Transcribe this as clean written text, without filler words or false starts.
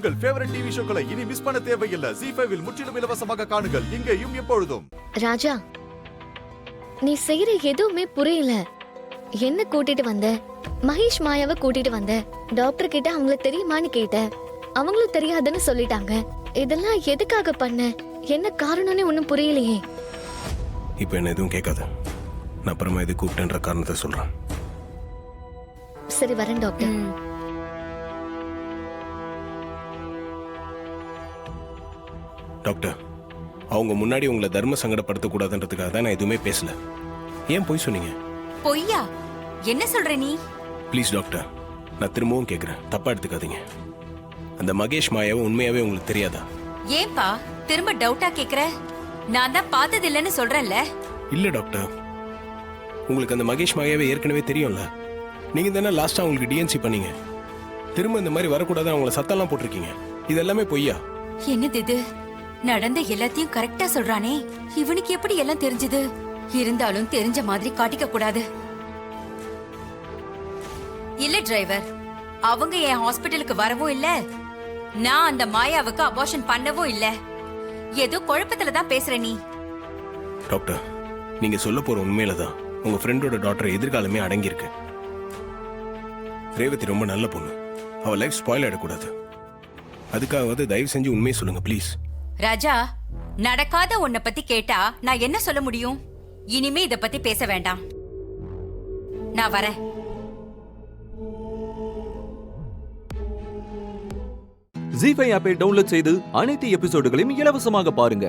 உங்கள் favourite TV ஷோக்களை இனி miss பண்ண தேவையில்லை. ZEE5 இல் முற்றிலும் இலவசமாக காணுங்கள். இங்கேயும் எப்பொழுதும். ராஜா, நீ செய்யற எதுவுமே புரியல. என்ன கூட்டிட்டு வந்த? மகேஷ் மாயாவை கூட்டிட்டு வந்த. டாக்டர் கிட்ட அவங்கள தெரியுமான்னு கேட்ட. அவங்களும் தெரியாதுன்னு சொல்லிட்டாங்க. இதெல்லாம் எதுக்காக பண்ண? என்ன காரணம்னு ஒண்ணும் புரியலையே. இப்போ என்ன எதுவும் கேட்காத. நான் அப்புறமா எது கூப்பிட்டேன்ற காரணத்தை சொல்றேன். சரி, வரேன் டாக்டர். டாக்டர், அவங்க முன்னாடி உங்களை தர்ம சங்கடப்படுத்த கூடாதுன்றதுக்காக தான் நான் எதுவுமே பேசல. ஏன் பொய் சொன்னீங்க? பொய்யா? என்ன சொல்ற நீ? ப்ளீஸ் டாக்டர், நான் திரும்பவும் கேட்குறேன், தப்பா எடுத்துக்காதீங்க. அந்த மகேஷ் மாயாவை உண்மையாவே உங்களுக்கு தெரியாதா? ஏன்பா திரும்ப டவுட்டா கேக்குற? நான் தான் பார்த்தது இல்லைன்னு சொல்றேன்ல. இல்ல டாக்டர், உங்களுக்கு அந்த மகேஷ் மாயாவை ஏற்கனவே தெரியும்ல. நீங்க தானே லாஸ்டா உங்களுக்கு டிஎன்சி பண்ணீங்க. திரும்ப இந்த மாதிரி வரக்கூடாது அவங்கள சத்தம்லாம் போட்டிருக்கீங்க. இது எல்லாமே பொய்யா? என்னது இது? நடந்த எல்லாத்தையும் கரெக்டா சொல்றானே, இவனுக்கு எப்படி எல்லாம் தெரிஞ்சது? இருந்தாலும் தெரிஞ்ச மாதிரி காட்டிக்க கூடாது. இல்ல டிரைவர், அவங்க என் ஹாஸ்பிட்டலுக்கு வரவும் இல்ல, நான் அந்த மாயாவுக்கு அபார்ஷன் பண்ணவும் இல்ல. ஏதோ குழப்பத்துல தான் பேசுற நீ. டாக்டர், நீங்க சொல்ல போற உண்மையில தான் உங்க ஃப்ரெண்டோட டாக்டர் எதிர்காலமே அடங்கியிருக்கு. ரேவதி ரொம்ப நல்ல பொண்ணு. அவ லைஃப் ஸ்பாயில் ஆயிடக்கூடாது. அதுக்காக தயவு செஞ்சு உண்மையை சொல்லுங்க ப்ளீஸ். ராஜா, நடக்காத உன்னை பத்தி கேட்டா நான் என்ன சொல்ல முடியும்? இனிமே இத பத்தி பேச வேண்டாம். நான் வரேன். ZEE5 ஆப்பை டவுன்லோட் செய்து அனைத்து எபிசோடுகளையும் இலவசமாக பாருங்க.